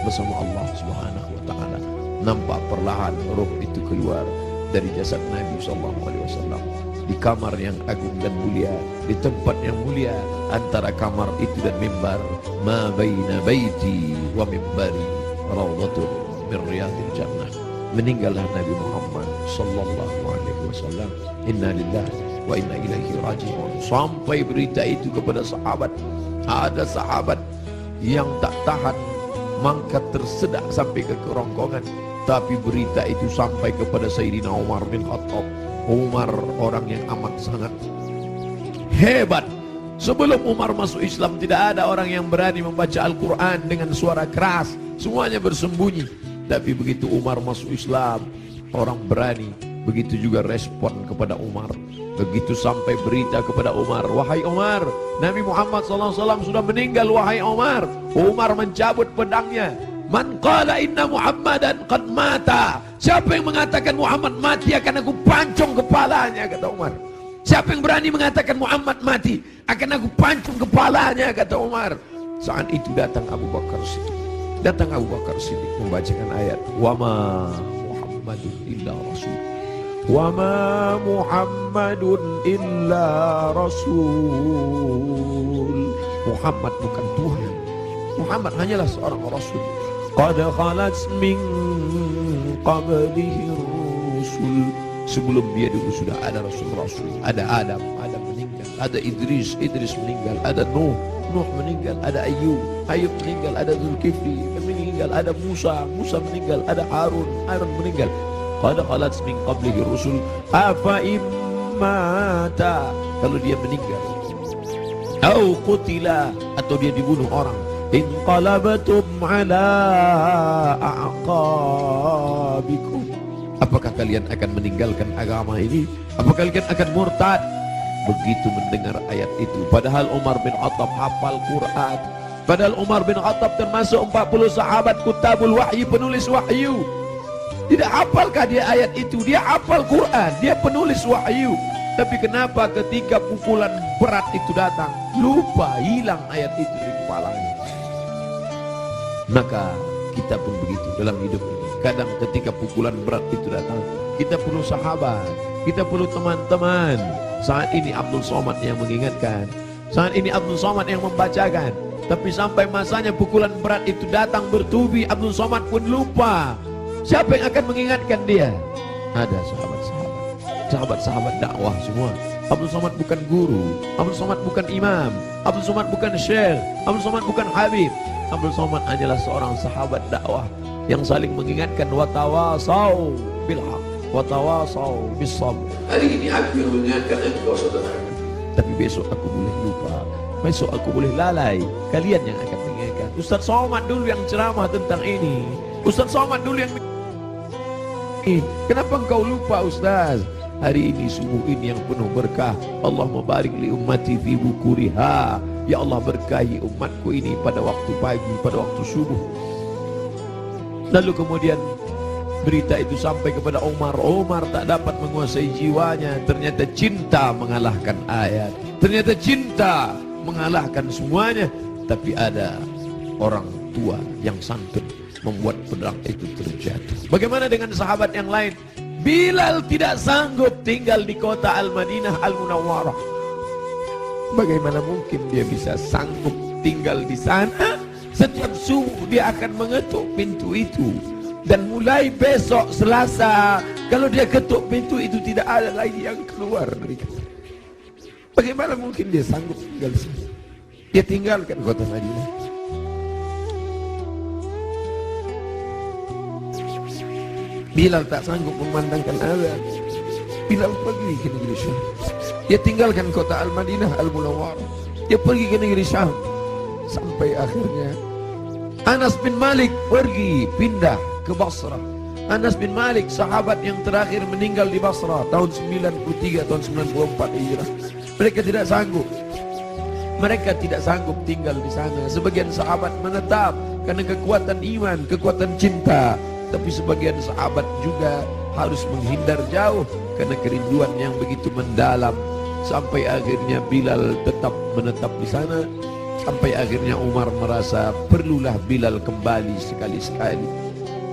bersama Allah Subhanahu wa taala. Nampak perlahan roh itu keluar dari jasad Nabi sallallahu alaihi wasallam. di kamar yang agung dan mulia, di tempat yang mulia antara kamar itu dan mimbar. Ma baina baiti wa mimbari raudhatun min riyadil jannah. Meninggallah Nabi Muhammad sallallahu alaihi wasallam. Inna lillahi wa inna ilaihi raji'un. Sampai berita itu kepada sahabat. Ada sahabat yang tak tahan, mangkat tersedak sampai ke kerongkongan. Tapi berita itu sampai kepada Sayyidina Umar bin Khattab. Umar orang yang amat sangat hebat. Sebelum Umar masuk Islam tidak ada orang yang berani membaca Al-Quran dengan suara keras. Semuanya bersembunyi. Tapi begitu Umar masuk Islam, orang berani. Begitu juga respon kepada Umar. Begitu sampai berita kepada Umar, wahai Umar, Nabi Muhammad SAW sudah meninggal, wahai Umar. Umar mencabut pedangnya. Man qala inna Muhammadan qad mata. Siapa yang mengatakan Muhammad mati akan aku pancung kepalanya, kata Umar. Siapa yang berani mengatakan Muhammad mati akan aku pancung kepalanya, kata Umar. Saat itu datang Abu Bakar Siddiq. Datang Abu Bakar Siddiq membacakan ayat wa ma Muhammadun illa rasul. Wa ma Muhammadun illa rasul. Muhammad bukan Tuhan. Muhammad hanyalah seorang rasul. Qad khalat min qablihi rusul. Sebelum dia dulu sudah ada rasul-rasul. Ada Adam meninggal. Ada Idris meninggal. Ada Nuh meninggal. Ada Ayub meninggal. Ada Zulkifli meninggal. Ada Musa meninggal. Ada Harun meninggal. Qad khalat min qablihi rusul afa immata, kalau dia meninggal, au qutila, atau dia dibunuh orang, inqalabatum ala a'qabikum, apakah kalian akan meninggalkan agama ini? Apakah kalian akan murtad? Begitu mendengar ayat itu, padahal Umar bin Khattab hafal Quran, padahal Umar bin Khattab termasuk 40 sahabat kutabul wahyi, penulis wahyu. Tidak hafalkah dia ayat itu? Dia hafal Quran, dia penulis wahyu. Tapi kenapa ketika pukulan berat itu datang, lupa, hilang ayat itu di kepalanya. Maka kita pun begitu dalam hidup ini. Kadang ketika pukulan berat itu datang, kita perlu sahabat, kita perlu teman-teman. Saat ini Abdul Somad yang mengingatkan, saat ini Abdul Somad yang membacakan. Tapi sampai masanya pukulan berat itu datang bertubi, Abdul Somad pun lupa. Siapa yang akan mengingatkan dia? Ada sahabat-sahabat dakwah semua. Abdul Somad bukan guru, Abdul Somad bukan imam, Abdul Somad bukan syekh, Abdul Somad bukan habib. Abdul Somad hanyalah seorang sahabat dakwah yang saling mengingatkan, watawasau bil haq, watawasau bis sabr. Hari ini aku yang mengingatkan engkau saudara. Tapi besok aku boleh lupa, besok aku boleh lalai. Kalian yang akan mengingatkan. Ustaz Somad dulu yang ceramah tentang ini. Ustaz Somad dulu yang kenapa engkau lupa Ustaz? Hari ini subuh ini yang penuh berkah. Allahumma barik li ummati fi bukuriha. Ya Allah, berkahi umatku ini pada waktu pagi, pada waktu subuh. Lalu kemudian berita itu sampai kepada Umar. Umar tak dapat menguasai jiwanya. Ternyata cinta mengalahkan ayat. Ternyata cinta mengalahkan semuanya. Tapi ada orang tua yang santun membuat pedang itu terjatuh. Bagaimana dengan sahabat yang lain? Bilal tidak sanggup tinggal di kota Al-Madinah Al-Munawwarah. Bagaimana mungkin dia bisa sanggup tinggal di sana? Setiap subuh dia akan mengetuk pintu itu. Dan mulai besok Selasa, kalau dia ketuk pintu itu tidak ada lagi yang keluar dari sana. Bagaimana mungkin dia sanggup tinggal di sana? Dia tinggalkan kota Madinah. Bilal tak sanggup memandangkan azan. Bilal pergi ke negeri Syam. Dia tinggalkan kota Al-Madinah Al-Munawwarah. Dia pergi ke negeri Syam. Sampai akhirnya Anas bin Malik pergi pindah ke Basrah. Anas bin Malik sahabat yang terakhir meninggal di Basrah tahun 93 tahun 94 Hijrah. Mereka tidak sanggup. Mereka tidak sanggup tinggal di sana. Sebagian sahabat menetap karena kekuatan iman, kekuatan cinta. Tapi sebagian sahabat juga harus menghindar jauh karena kerinduan yang begitu mendalam. Sampai akhirnya Bilal tetap menetap di sana. Sampai akhirnya Umar merasa perlulah Bilal kembali sekali-sekali.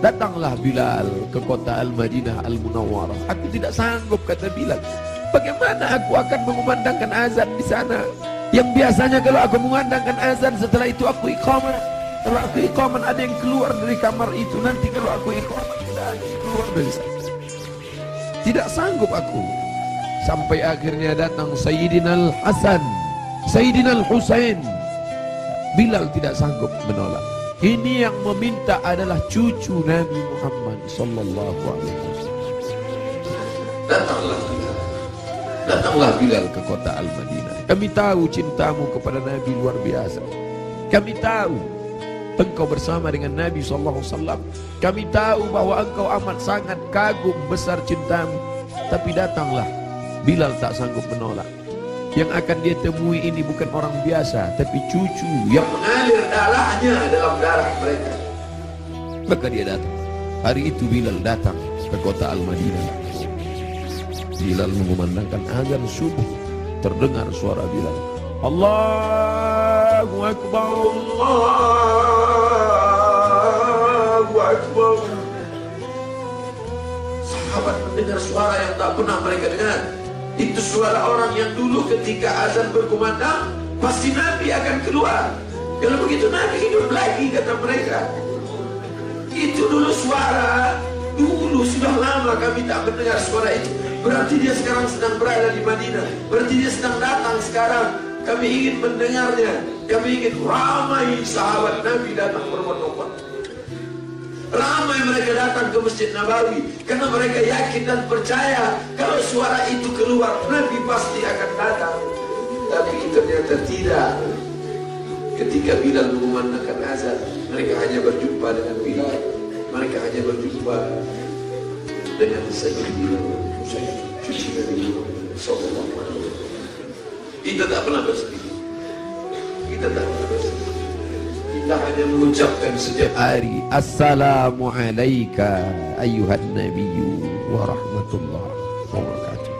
Datanglah Bilal ke kota Al-Madinah Al-Munawwarah. Aku tidak sanggup, kata Bilal. Bagaimana aku akan mengumandangkan azan di sana? Yang biasanya kalau aku mengumandangkan azan, setelah itu aku iqamah. Kalau aku iqamah ada yang keluar dari kamar itu. Nanti kalau aku iqamah tidak ada yang keluar dari sana. Tidak sanggup aku. Sampai akhirnya datang Sayyidina Al-Hasan, Sayyidina Al-Husain. Bilal tidak sanggup menolak. Ini yang meminta adalah cucu Nabi Muhammad sallallahu alaihi wasallam. Datanglah Bilal ke kota Al-Madinah. Kami tahu cintamu kepada Nabi luar biasa. Kami tahu engkau bersama dengan Nabi sallallahu alaihi wasallam. Kami tahu bahwa engkau amat sangat kagum besar cintamu. Tapi datanglah. Bilal tak sanggup menolak. Yang akan dia temui ini bukan orang biasa, tapi cucu yang mengalir darahnya dalam darah mereka. Maka dia datang. Hari itu Bilal datang ke kota Al-Madinah. Bilal mengumandangkan azan subuh. Terdengar suara Bilal. Allahu Akbar, Allahu Akbar. Sahabat mendengar suara yang tak pernah mereka dengar. Itu suara orang yang dulu ketika azan berkumandang pasti Nabi akan keluar. Kalau begitu Nabi hidup lagi, kata mereka. Itu dulu suara, dulu sudah lama kami tak mendengar suara itu. Berarti dia sekarang sedang berada di Madinah. Berarti dia sedang datang sekarang. Kami ingin mendengarnya. Kami ingin ramai sahabat Nabi datang berbondong-bondong. Ramai mereka datang ke Masjid Nabawi karena mereka yakin dan percaya kalau suara itu keluar Nabi pasti akan datang. Tapi ternyata tidak. Ketika Bilal mengumandangkan azan, mereka hanya berjumpa dengan Bilal. Mereka hanya berjumpa dengan Sayyidina Husain, cucu Nabi sallallahu alaihi wasallam. Kita tak pernah bersedih. Kita tak pernah bersedih. Kita hanya mengucapkan setiap hari Assalamu alayka ayyuhan nabiyyu wa rahmatullahi wa barakatuh.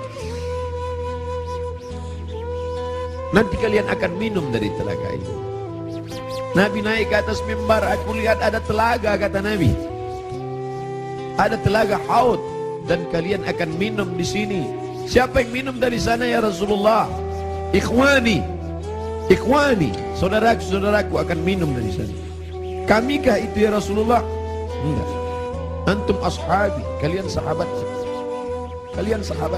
Nanti kalian akan minum dari telaga ini. Nabi naik ke atas mimbar, aku lihat ada telaga, kata Nabi. Ada telaga Haud dan kalian akan minum di sini. Siapa yang minum dari sana ya Rasulullah? Ikhwani, saudaraku akan minum dari sana. Kamikah itu ya Rasulullah? Enggak. Antum ashabi, kalian sahabat. Kalian sahabat.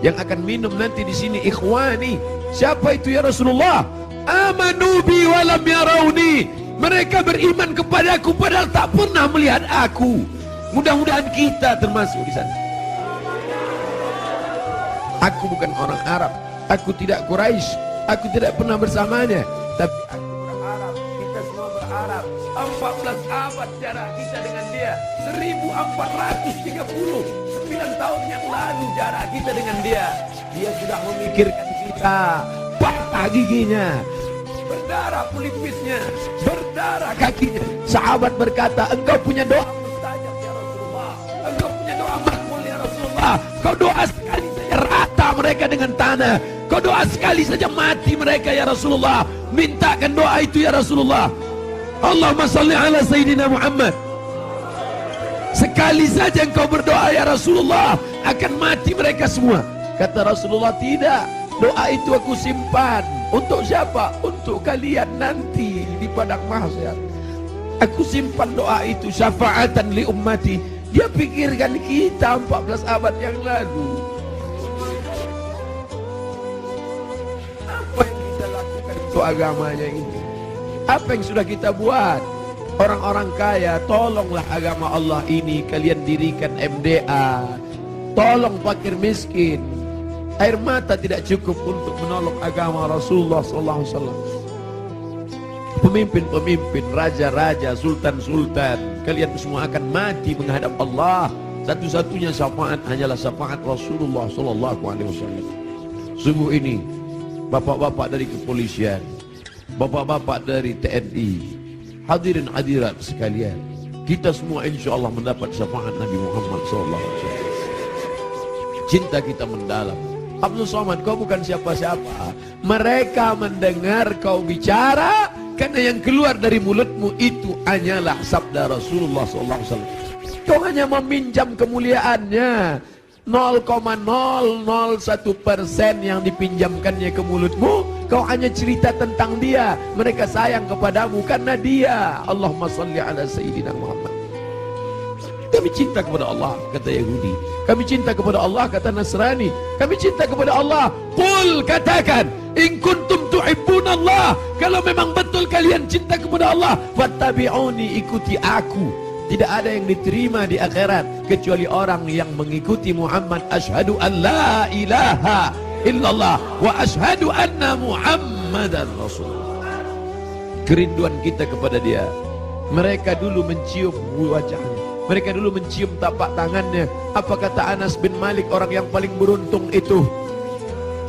Yang akan minum nanti di sini ikhwani. Siapa itu ya Rasulullah? Amanu bi wa lam yarawni. Mereka beriman kepadaku padahal tak pernah melihat aku. Mudah-mudahan kita termasuk di sana. Aku bukan orang Arab. Aku tidak Quraisy, aku tidak pernah bersamanya, tapi aku berharap, kita semua berharap 14 abad jarak kita dengan dia, 1439 tahun yang lalu jarak kita dengan dia. Dia sudah memikirkan kita, patah giginya, berdarah pelipisnya, berdarah kakinya. Sahabat berkata, engkau punya doa mustajab ya Rasulullah, engkau punya doa makbul ya Rasulullah. Kau doa sekali saja rata mereka dengan tanah. Kau doa sekali saja mati mereka ya Rasulullah. Mintakan doa itu ya Rasulullah. Allahumma salli ala Sayyidina Muhammad. Sekali saja engkau berdoa ya Rasulullah, akan mati mereka semua. Kata Rasulullah, tidak. Doa itu aku simpan. Untuk siapa? Untuk kalian nanti di padang mahsyar. Aku simpan doa itu syafaatan li ummati. Dia pikirkan kita 14 abad yang lalu. Apa yang kita lakukan untuk agamanya ini? Apa yang sudah kita buat? Orang-orang kaya, tolonglah agama Allah ini. Kalian dirikan MDA. Tolong fakir miskin. Air mata tidak cukup untuk menolong agama Rasulullah SAW. Pemimpin-pemimpin, raja-raja, sultan-sultan, kalian semua akan mati menghadap Allah. Satu-satunya syafaat hanyalah syafaat Rasulullah SAW. Sungguh ini, bapak-bapak dari kepolisian, bapak-bapak dari TNI, hadirin hadirat sekalian, kita semua insya Allah mendapat syafaat Nabi Muhammad SAW. Cinta kita mendalam. Abdul Somad, kau bukan siapa-siapa. Mereka mendengar kau bicara karena yang keluar dari mulutmu itu hanyalah sabda Rasulullah SAW. Kau hanya meminjam kemuliaannya. 0,001% yang dipinjamkannya ke mulutmu, kau hanya cerita tentang dia. Mereka sayang kepadamu karena dia. Allahumma salli ala Sayyidina Muhammad. Kami cinta kepada Allah, kata Yahudi. Kami cinta kepada Allah, kata Nasrani. Kami cinta kepada Allah. Qul, katakan, in kuntum tuhibbunallah, kalau memang betul kalian cinta kepada Allah, fattabi'uni, ikuti aku. Tidak ada yang diterima di akhirat kecuali orang yang mengikuti Muhammad. Asyhadu an la ilaha illallah wa asyhadu anna Muhammadan Rasulullah. Kerinduan kita kepada dia. Mereka dulu mencium wajahnya, mereka dulu mencium tapak tangannya. Apa kata Anas bin Malik, orang yang paling beruntung itu?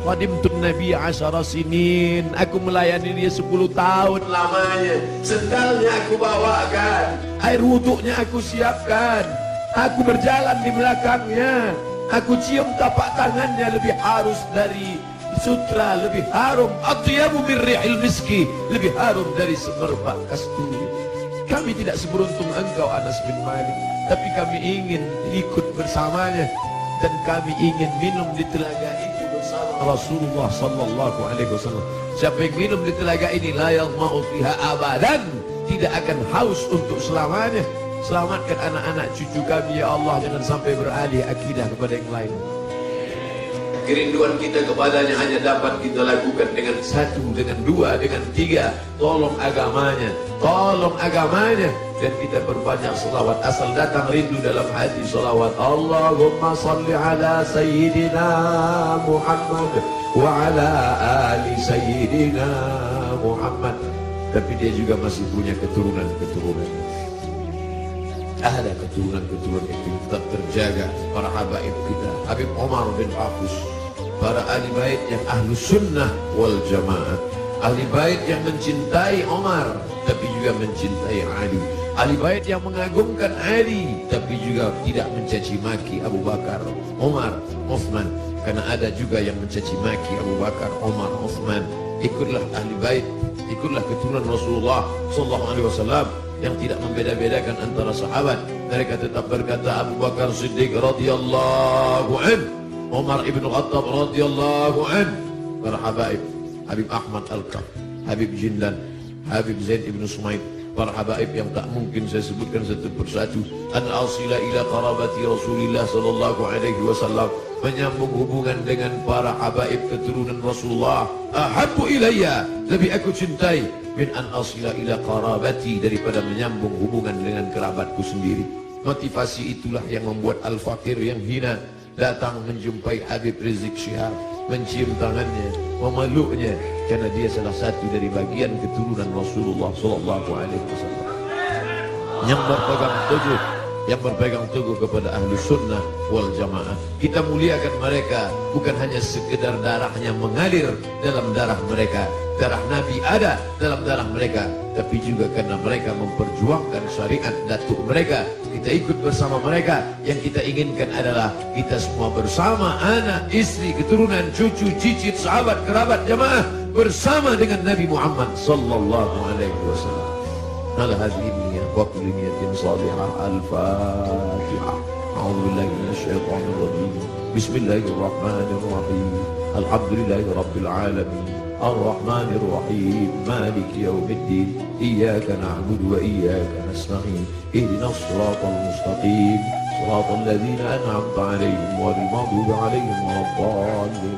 Qadimtun Nabi 10 sinin, aku melayani dia 10 tahun lamanya. Sendalnya aku bawakan, air wuduknya aku siapkan, aku berjalan di belakangnya, aku cium tapak tangannya, lebih harus dari sutra, lebih harum, atyabu min rihil miski, lebih harum dari semerbak kasturi. Kami tidak seberuntung engkau Anas bin Malik, tapi kami ingin ikut bersamanya, dan kami ingin minum di telaga itu bersama Rasulullah sallallahu alaihi wasallam. Siapa yang minum di telaga ini, la yadma'u fiha abadan, tidak akan haus untuk selamanya. Selamatkan anak-anak cucu kami ya Allah, jangan sampai beralih akidah kepada yang lain. Kerinduan kita kepadanya hanya dapat kita lakukan dengan 1, dengan 2, dengan 3. Tolong agamanya, tolong agamanya. Dan kita berbanyak selawat. Asal datang rindu dalam hati selawat. Allahumma salli ala Sayyidina Muhammad wa ala ali Sayyidina Muhammad. Tapi dia juga masih punya keturunan-keturunan. Ada keturunan-keturunan itu tetap terjaga. Para habaib kita, Habib Omar bin Hafiz, para ahli bait yang ahlu sunnah wal jamaah, ahli bait yang mencintai Omar tapi juga mencintai Ali, ahli bait yang mengagungkan Ali tapi juga tidak mencaci maki Abu Bakar, Omar, Uthman. Karena ada juga yang mencaci maki Abu Bakar, Omar, Uthman. Ikutlah ahli bait, ikutlah keturunan Rasulullah sallallahu alaihi wasallam yang tidak membeda-bedakan antara sahabat. Mereka tetap berkata Abu Bakar Siddiq radhiyallahu an, Umar ibn Khattab radhiyallahu an. Para habaib, Habib Ahmad Al-Kaf, Habib Jindan, Habib Zaid ibn Sumaid, para habaib yang tak mungkin saya sebutkan satu persatu. An-asila ila qarabati Rasulillah sallallahu alaihi wasallam, menyambung hubungan dengan para habaib keturunan Rasulullah. Ahabbu ilayya, lebih aku cintai min an asila ila qarabati, daripada menyambung hubungan dengan kerabatku sendiri. Motivasi itulah yang membuat al-fakir yang hina datang menjumpai Habib Rizik Syihab, mencium tangannya, memeluknya, karena dia salah satu dari bagian keturunan Rasulullah sallallahu alaihi wasallam yang berpegang teguh kepada ahlu sunnah wal jamaah. Kita muliakan mereka bukan hanya sekedar darahnya mengalir dalam darah mereka, darah Nabi ada dalam darah mereka, tapi juga karena mereka memperjuangkan syariat datuk mereka. Kita ikut bersama mereka. Yang kita inginkan adalah kita semua bersama, anak, istri, keturunan, cucu, cicit, sahabat, kerabat, jamaah, bersama dengan Nabi Muhammad sallallahu alaihi wasallam. Ala hadhihi niyyah wa kulli niyatin salihah. Al-Fatihah. A'udzu billahi minasyaitonir rajim. Bismillahirrahmanirrahim. Alhamdulillahi rabbil alamin. Ar-Rahmanir Rahim. Maliki yaumiddin. Iyyaka na'budu wa iyyaka nasta'in. Ihdinas siratal mustaqim. Siratal ladzina an'amta 'alaihim ghairil maghdubi 'alaihim waladdallin.